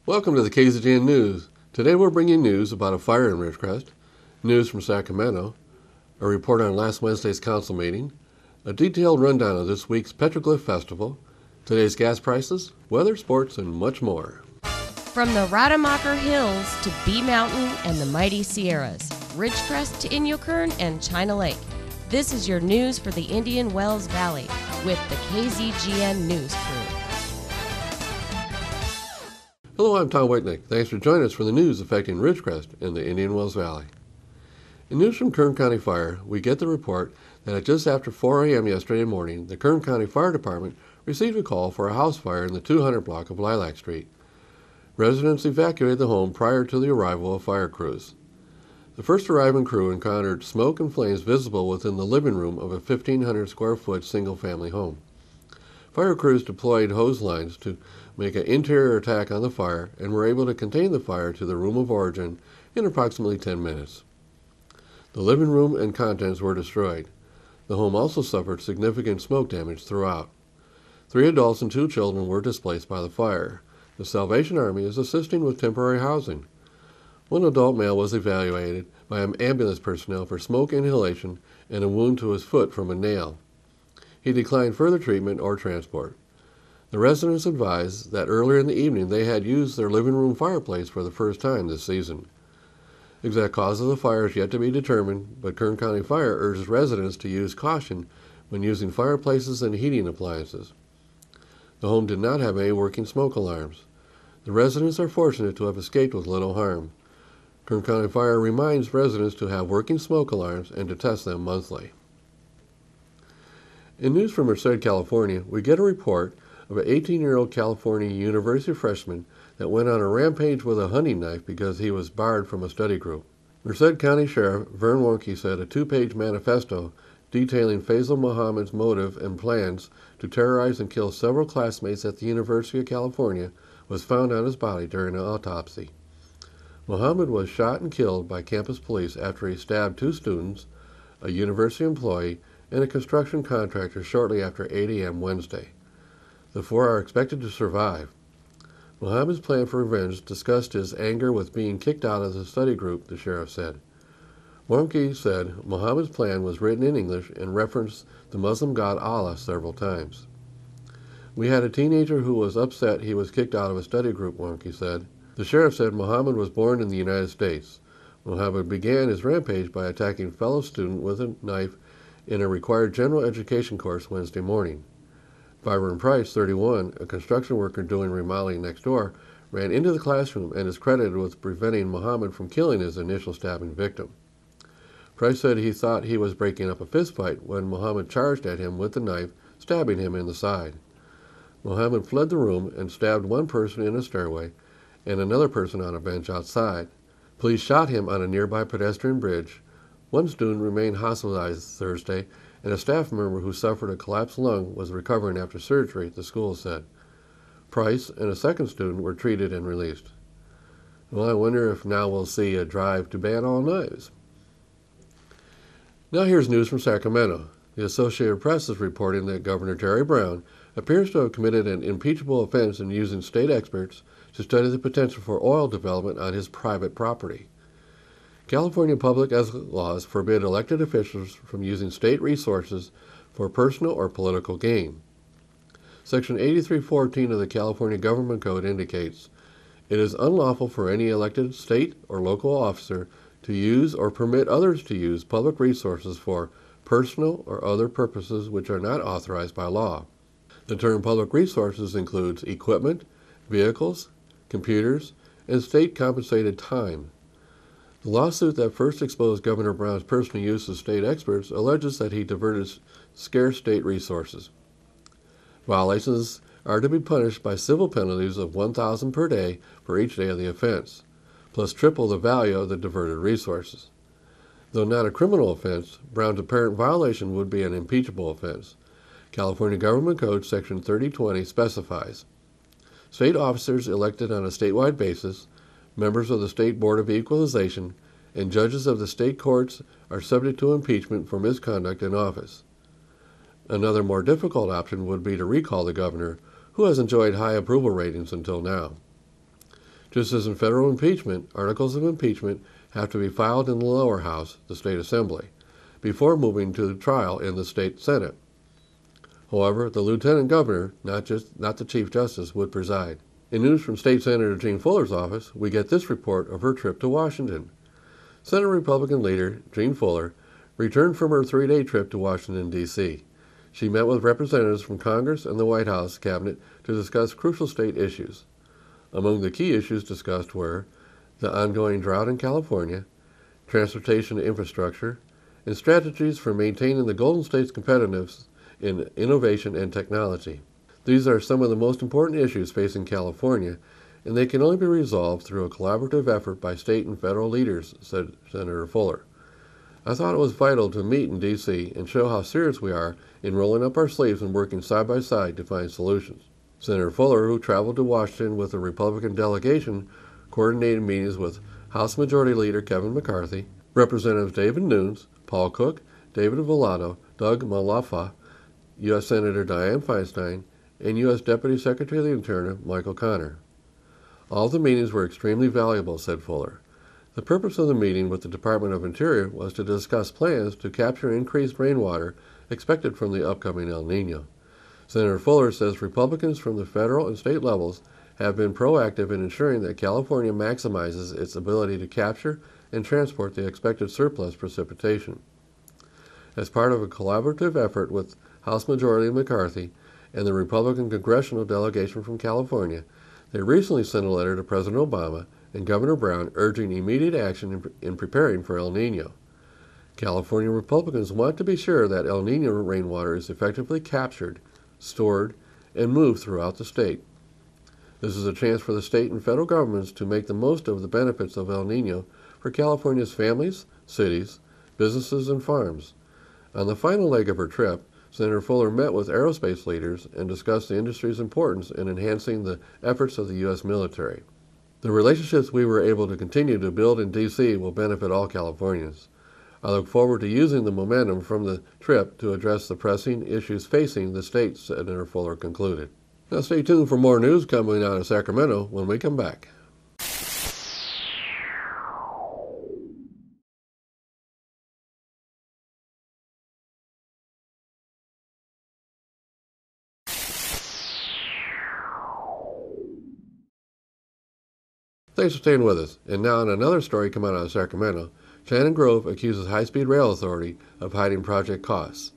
Welcome to the KZGN News. Today we'll bring you news about a fire in Ridgecrest, news from Sacramento, a report on last Wednesday's council meeting, a detailed rundown of this week's Petroglyph Festival, today's gas prices, weather, sports, and much more. From the Rademacher Hills to Bee Mountain and the mighty Sierras, Ridgecrest to Inyokern and China Lake, this is your news for the Indian Wells Valley with the KZGN News crew. Hello, I'm Tom Whitnick. Thanks for joining us for the news affecting Ridgecrest and the Indian Wells Valley. In news from Kern County Fire, we get the report that at just after 4 a.m. yesterday morning, the Kern County Fire Department received a call for a house fire in the 200 block of Lilac Street. Residents evacuated the home prior to the arrival of fire crews. The first arriving crew encountered smoke and flames visible within the living room of a 1,500 square foot single-family home. Fire crews deployed hose lines to make an interior attack on the fire and were able to contain the fire to the room of origin in approximately 10 minutes. The living room and contents were destroyed. The home also suffered significant smoke damage throughout. 3 adults and 2 children were displaced by the fire. The Salvation Army is assisting with temporary housing. 1 adult male was evaluated by ambulance personnel for smoke inhalation and a wound to his foot from a nail. He declined further treatment or transport. The residents advised that earlier in the evening they had used their living room fireplace for the first time this season. The exact cause of the fire is yet to be determined, but Kern County Fire urges residents to use caution when using fireplaces and heating appliances. The home did not have any working smoke alarms. The residents are fortunate to have escaped with little harm. Kern County Fire reminds residents to have working smoke alarms and to test them monthly. In news from Merced, California, we get a report of an 18-year-old California University freshman that went on a rampage with a hunting knife because he was barred from a study group. Merced County Sheriff Vern Warnke said a 2-page manifesto detailing Faisal Muhammad's motive and plans to terrorize and kill several classmates at the University of California was found on his body during an autopsy. Muhammad was shot and killed by campus police after he stabbed 2 students, a university employee, and a construction contractor shortly after 8 a.m. Wednesday. The 4 are expected to survive. Muhammad's plan for revenge discussed his anger with being kicked out of the study group, the sheriff said. Warnke said Muhammad's plan was written in English and referenced the Muslim god Allah several times. We had a teenager who was upset he was kicked out of a study group, Warnke said. The sheriff said Muhammad was born in the United States. Muhammad began his rampage by attacking a fellow student with a knife in a required general education course Wednesday morning. Byron Price, 31, a construction worker doing remodeling next door, ran into the classroom and is credited with preventing Muhammad from killing his initial stabbing victim. Price said he thought he was breaking up a fistfight when Muhammad charged at him with the knife, stabbing him in the side. Muhammad fled the room and stabbed 1 person in a stairway and another person on a bench outside. Police shot him on a nearby pedestrian bridge. 1 student remained hospitalized Thursday, and a staff member who suffered a collapsed lung was recovering after surgery, the school said. Price and a 2nd student were treated and released. Well, I wonder if now we'll see a drive to ban all knives. Now here's news from Sacramento. The Associated Press is reporting that Governor Jerry Brown appears to have committed an impeachable offense in using state experts to study the potential for oil development on his private property. California public laws forbid elected officials from using state resources for personal or political gain. Section 8314 of the California Government Code indicates, it is unlawful for any elected state or local officer to use or permit others to use public resources for personal or other purposes which are not authorized by law. The term public resources includes equipment, vehicles, computers, and state-compensated time. The lawsuit that first exposed Governor Brown's personal use of state experts alleges that he diverted scarce state resources. Violations are to be punished by civil penalties of $1,000 per day for each day of the offense, plus triple the value of the diverted resources. Though not a criminal offense, Brown's apparent violation would be an impeachable offense. California Government Code Section 3020 specifies, state officers elected on a statewide basis, members of the State Board of Equalization, and judges of the state courts are subject to impeachment for misconduct in office. Another more difficult option would be to recall the governor, who has enjoyed high approval ratings until now. Just as in federal impeachment, articles of impeachment have to be filed in the lower house, the state assembly, before moving to trial in the state senate. However, the lieutenant governor, not the chief justice, would preside. In news from State Senator Jean Fuller's office, we get this report of her trip to Washington. Senate Republican leader Jean Fuller returned from her 3-day trip to Washington, D.C. She met with representatives from Congress and the White House cabinet to discuss crucial state issues. Among the key issues discussed were the ongoing drought in California, transportation infrastructure, and strategies for maintaining the Golden State's competitiveness in innovation and technology. These are some of the most important issues facing California, and they can only be resolved through a collaborative effort by state and federal leaders, said Senator Fuller. I thought it was vital to meet in D.C. and show how serious we are in rolling up our sleeves and working side by side to find solutions. Senator Fuller, who traveled to Washington with a Republican delegation, coordinated meetings with House Majority Leader Kevin McCarthy, Representatives David Nunes, Paul Cook, David Villado, Doug Malafa, U.S. Senator Dianne Feinstein, and U.S. Deputy Secretary of the Interior Michael Connor. All the meetings were extremely valuable, said Fuller. The purpose of the meeting with the Department of Interior was to discuss plans to capture increased rainwater expected from the upcoming El Niño. Senator Fuller says Republicans from the federal and state levels have been proactive in ensuring that California maximizes its ability to capture and transport the expected surplus precipitation. As part of a collaborative effort with House Majority McCarthy and the Republican congressional delegation from California, they recently sent a letter to President Obama and Governor Brown urging immediate action in preparing for El Niño. California Republicans want to be sure that El Niño rainwater is effectively captured, stored, and moved throughout the state. This is a chance for the state and federal governments to make the most of the benefits of El Niño for California's families, cities, businesses, and farms. On the final leg of her trip, Senator Fuller met with aerospace leaders and discussed the industry's importance in enhancing the efforts of the U.S. military. The relationships we were able to continue to build in D.C. will benefit all Californians. I look forward to using the momentum from the trip to address the pressing issues facing the state, Senator Fuller concluded. Now stay tuned for more news coming out of Sacramento when we come back. Thanks for staying with us. And now on another story coming out of Sacramento, Shannon Grove accuses High-Speed Rail Authority of hiding project costs.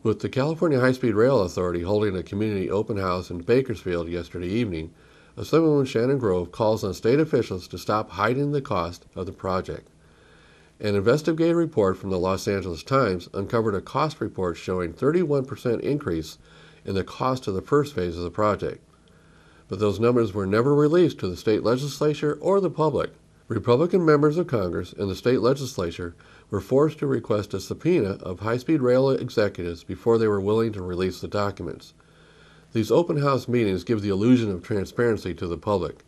With the California High-Speed Rail Authority holding a community open house in Bakersfield yesterday evening, Assemblywoman Shannon Grove calls on state officials to stop hiding the cost of the project. An investigative report from the Los Angeles Times uncovered a cost report showing 31% increase in the cost of the first phase of the project. But those numbers were never released to the state legislature or the public. Republican members of Congress and the state legislature were forced to request a subpoena of high-speed rail executives before they were willing to release the documents. These open house meetings give the illusion of transparency to the public.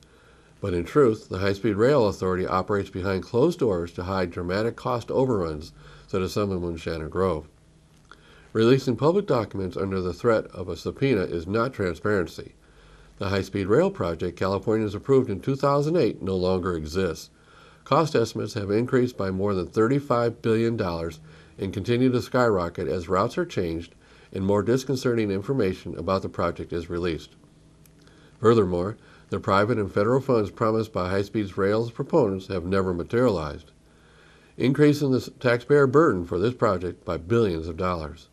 But in truth, the High-Speed Rail Authority operates behind closed doors to hide dramatic cost overruns, said Assemblywoman Shannon Grove. Releasing public documents under the threat of a subpoena is not transparency. The high-speed rail project Californians approved in 2008 no longer exists. Cost estimates have increased by more than $35 billion and continue to skyrocket as routes are changed and more disconcerting information about the project is released. Furthermore, the private and federal funds promised by high-speed rail's proponents have never materialized, increasing the taxpayer burden for this project by billions of dollars.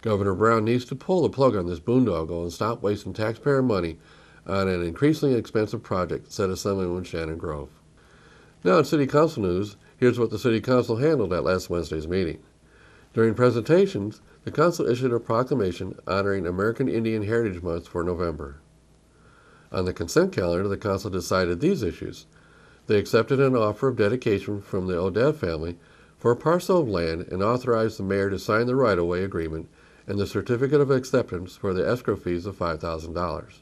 Governor Brown needs to pull the plug on this boondoggle and stop wasting taxpayer money on an increasingly expensive project, said Assemblywoman Shannon Grove. Now in City Council news, here's what the City Council handled at last Wednesday's meeting. During presentations, the Council issued a proclamation honoring American Indian Heritage Month for November. On the consent calendar, the Council decided these issues. They accepted an offer of dedication from the Odette family for a parcel of land and authorized the mayor to sign the right-of-way agreement and the certificate of acceptance for the escrow fees of $5,000.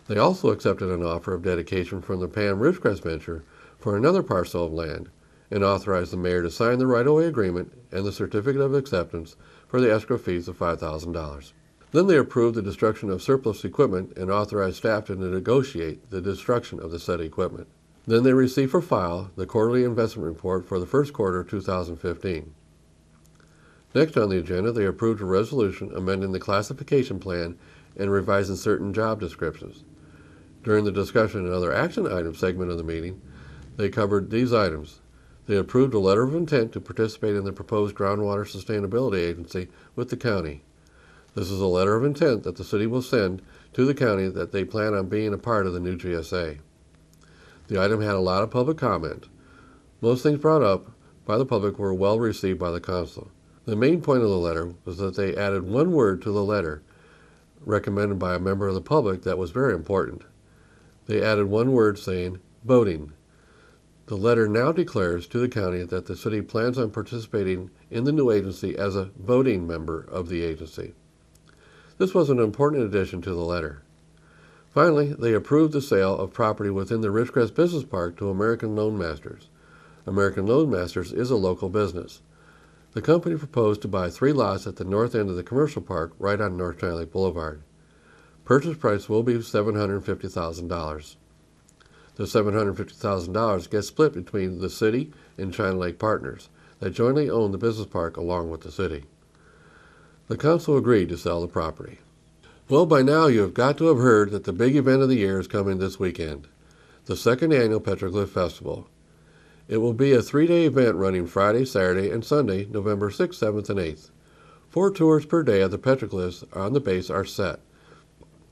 They also accepted an offer of dedication from the Pam Ridgecrest Venture for another parcel of land and authorized the mayor to sign the right-of-way agreement and the certificate of acceptance for the escrow fees of $5,000. Then they approved the destruction of surplus equipment and authorized staff to negotiate the destruction of the said equipment. Then they received for file the quarterly investment report for the first quarter of 2015. Next on the agenda, they approved a resolution amending the classification plan and revising certain job descriptions. During the discussion and other action items segment of the meeting, they covered these items. They approved a letter of intent to participate in the proposed Groundwater Sustainability Agency with the county. This is a letter of intent that the city will send to the county that they plan on being a part of the new GSA. The item had a lot of public comment. Most things brought up by the public were well received by the council. The main point of the letter was that they added one word to the letter recommended by a member of the public that was very important. They added one word saying, voting. The letter now declares to the county that the city plans on participating in the new agency as a voting member of the agency. This was an important addition to the letter. Finally, they approved the sale of property within the Ridgecrest Business Park to American Loan Masters. American Loan Masters is a local business. The company proposed to buy 3 lots at the north end of the commercial park right on North China Lake Boulevard. Purchase price will be $750,000. The $750,000 gets split between the city and China Lake partners that jointly own the business park along with the city. The council agreed to sell the property. Well, by now you have got to have heard that the big event of the year is coming this weekend, the 2nd annual Petroglyph Festival. It will be a 3-day event running Friday, Saturday, and Sunday, November 6th, 7th, and 8th. 4 tours per day of the petroglyphs on the base are set.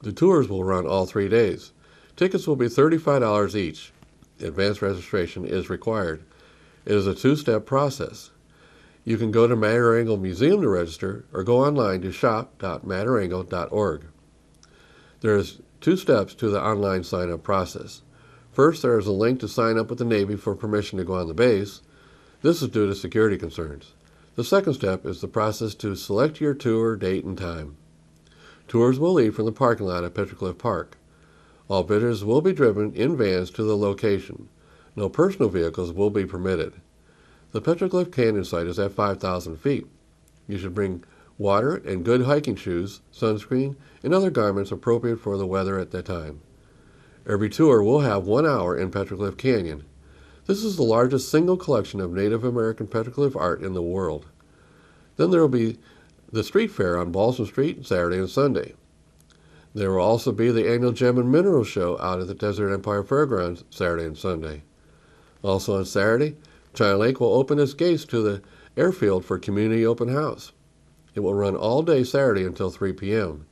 The tours will run all 3 days. Tickets will be $35 each. Advanced registration is required. It is a 2-step process. You can go to Matter Museum to register or go online to shop.matterangle.org. There is 2 steps to the online sign-up process. First, there is a link to sign up with the Navy for permission to go on the base. This is due to security concerns. The second step is the process to select your tour, date, and time. Tours will leave from the parking lot at Petroglyph Park. All visitors will be driven in vans to the location. No personal vehicles will be permitted. The Petroglyph Canyon site is at 5,000 feet. You should bring water and good hiking shoes, sunscreen, and other garments appropriate for the weather at that time. Every tour will have 1 hour in Petroglyph Canyon. This is the largest single collection of Native American petroglyph art in the world. Then there will be the street fair on Balsam Street Saturday and Sunday. There will also be the annual Gem and Mineral Show out at the Desert Empire Fairgrounds Saturday and Sunday. Also on Saturday, China Lake will open its gates to the airfield for community open house. It will run all day Saturday until 3 p.m.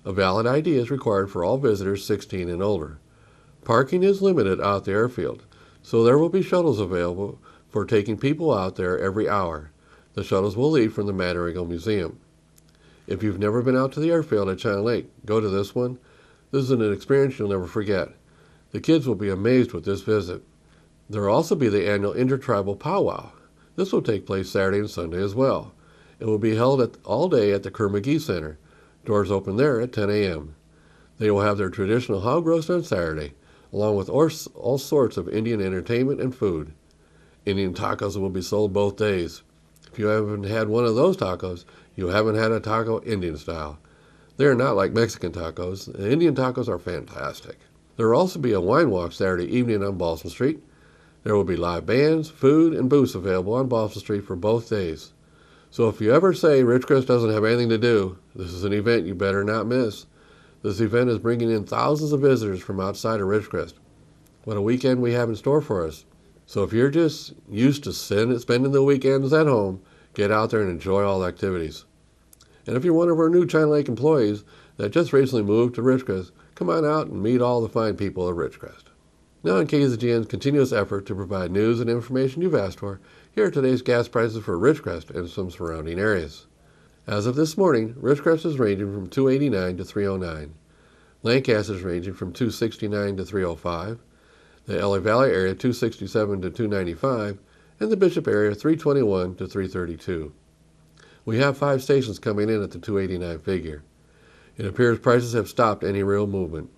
A valid ID is required for all visitors 16 and older. Parking is limited out at the airfield, so there will be shuttles available for taking people out there every hour. The shuttles will leave from the Matter Museum. If you've never been out to the airfield at China Lake, go to this one. This is an experience you'll never forget. The kids will be amazed with this visit. There will also be the annual Intertribal Powwow. This will take place Saturday and Sunday as well. It will be held all day at the Kerr-McGee Center. Doors open there at 10 a.m. They will have their traditional hog roast on Saturday, along with all sorts of Indian entertainment and food. Indian tacos will be sold both days. If you haven't had one of those tacos, you haven't had a taco Indian style. They are not like Mexican tacos. The Indian tacos are fantastic. There will also be a wine walk Saturday evening on Balsam Street. There will be live bands, food, and booths available on Balsam Street for both days. So if you ever say Ridgecrest doesn't have anything to do, this is an event you better not miss. This event is bringing in thousands of visitors from outside of Ridgecrest. What a weekend we have in store for us. So if you're just used to spending the weekends at home, get out there and enjoy all the activities. And if you're one of our new China Lake employees that just recently moved to Ridgecrest, come on out and meet all the fine people of Ridgecrest. Now in KZGN's continuous effort to provide news and information you've asked for, here are today's gas prices for Ridgecrest and some surrounding areas. As of this morning, Ridgecrest is ranging from $2.89 to $3.09. Lancaster is ranging from $2.69 to $3.05. The LA Valley area $2.67 to $2.95, and the Bishop area $3.21 to $3.32. We have 5 stations coming in at the $2.89 figure. It appears prices have stopped any real movement.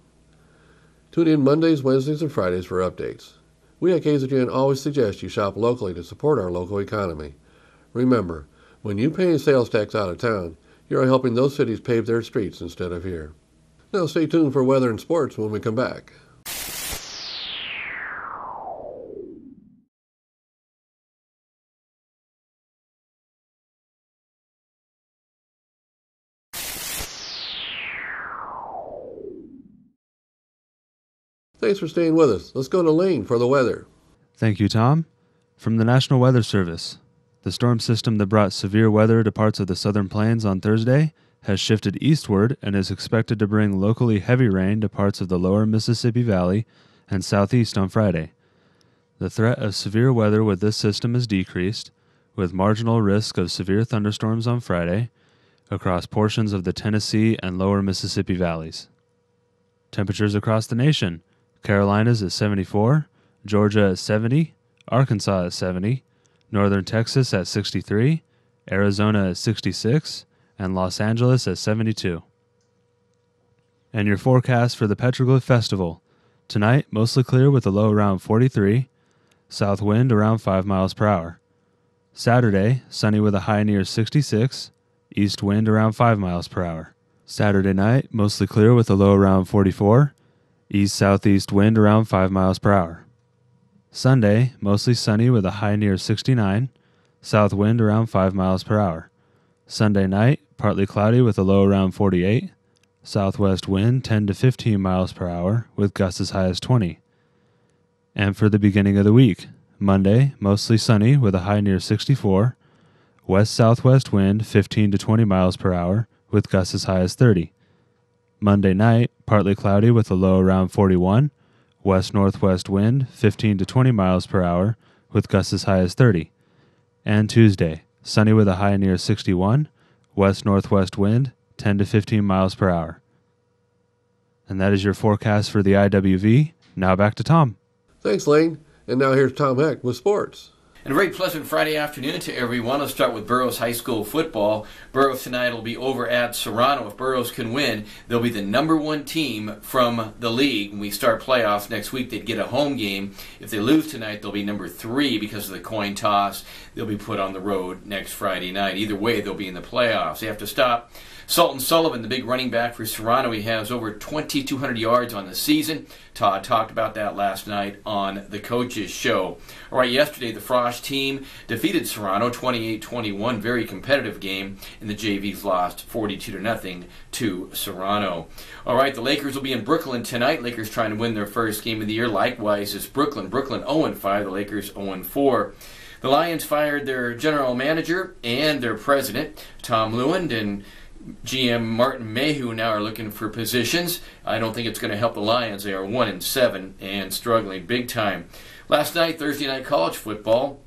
Tune in Mondays, Wednesdays, and Fridays for updates. We at KZGN always suggest you shop locally to support our local economy. Remember, when you pay sales tax out of town, You're helping those cities pave their streets instead of here. Now stay tuned for weather and sports when we come back. Thanks for staying with us. Let's go to Lane for the weather. Thank you, Tom. From the National Weather Service, the storm system that brought severe weather to parts of the southern plains on Thursday has shifted eastward and is expected to bring locally heavy rain to parts of the lower Mississippi Valley and southeast on Friday. The threat of severe weather with this system is decreased, with marginal risk of severe thunderstorms on Friday across portions of the Tennessee and lower Mississippi valleys. Temperatures across the nation: Carolinas at 74, Georgia at 70, Arkansas at 70, northern Texas at 63, Arizona at 66, and Los Angeles at 72. And your forecast for the Petroglyph Festival: tonight, mostly clear with a low around 43, south wind around 5 miles per hour. Saturday, sunny with a high near 66, east wind around 5 miles per hour. Saturday night, mostly clear with a low around 44, east-southeast wind around 5 miles per hour. Sunday, mostly sunny with a high near 69, south wind around 5 miles per hour. Sunday night, partly cloudy with a low around 48, southwest wind 10 to 15 miles per hour with gusts as high as 20. And for the beginning of the week, Monday, mostly sunny with a high near 64, west-southwest wind 15 to 20 miles per hour with gusts as high as 30. Monday night, partly cloudy with a low around 41, west-northwest wind 15 to 20 miles per hour with gusts as high as 30. And Tuesday, sunny with a high near 61, west-northwest wind 10 to 15 miles per hour. And that is your forecast for the IWV. Now back to Tom. Thanks, Lane. And now here's Tom Heck with sports. And a very pleasant Friday afternoon to everyone. Let's start with Burroughs High School football. Burroughs tonight will be over at Serrano. If Burroughs can win, they'll be the number one team from the league. When we start playoffs next week, they'd get a home game. If they lose tonight, they'll be number 3 because of the coin toss. They'll be put on the road next Friday night. Either way, they'll be in the playoffs. They have to stop Sultan Sullivan, the big running back for Serrano. He has over 2,200 yards on the season. Todd talked about that last night on the Coaches Show. All right, yesterday the Frost team defeated Serrano 28-21. Very competitive game, and the JVs lost 42-0 to Serrano. All right, the Lakers will be in Brooklyn tonight. Lakers trying to win their first game of the year. Likewise is Brooklyn. Brooklyn 0-5. The Lakers 0-4. The Lions fired their general manager and their president, Tom Lewand, and GM Martin Mayhew now are looking for positions. I don't think it's going to help the Lions. They are 1-7 and struggling big time. Last night, Thursday night college football,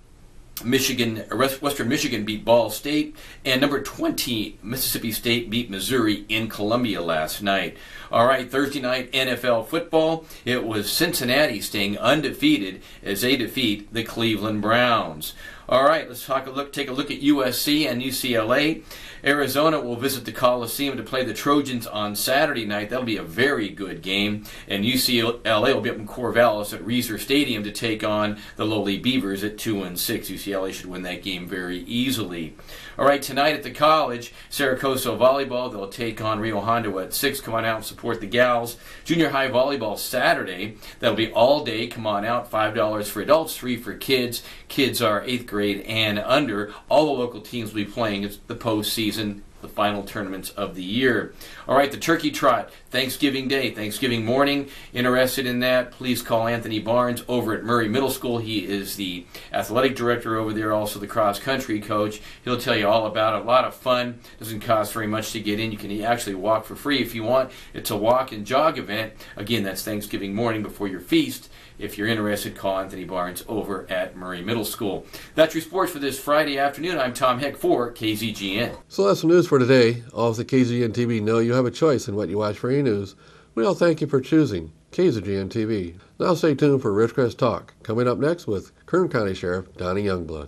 Western Michigan beat Ball State, and number 20 Mississippi State beat Missouri in Columbia last night. All right, Thursday night NFL football, it was Cincinnati staying undefeated as they defeat the Cleveland Browns. All right, let's take a look at USC and UCLA. Arizona will visit the Coliseum to play the Trojans on Saturday night. That'll be a very good game. And UCLA will be up in Corvallis at Reser Stadium to take on the lowly Beavers at 2-6. UCLA should win that game very easily. All right, tonight at the college, Saracoso Volleyball, they'll take on Rio Hondo at 6. Come on out and support the gals. Junior high volleyball Saturday. That'll be all day. Come on out. $5 for adults, $3 for kids. Kids are 8th grade and under. All the local teams will be playing. It's the postseason, the final tournaments of the year. All right, the Turkey Trot, Thanksgiving Day, Thanksgiving morning. Interested in that, please call Anthony Barnes over at Murray Middle School. He is the athletic director over there, also the cross-country coach. He'll tell you all about it. A lot of fun. Doesn't cost very much to get in. You can actually walk for free if you want. It's a walk and jog event. Again, that's Thanksgiving morning before your feast. If you're interested, call Anthony Barnes over at Murray Middle School. That's your sports for this Friday afternoon. I'm Tom Heck for KZGN. So that's the news for today. All of the KZGN-TV know you have a choice in what you watch for your news. We all thank you for choosing KZGN-TV. Now stay tuned for Ridgecrest Talk, coming up next with Kern County Sheriff Donnie Youngblood.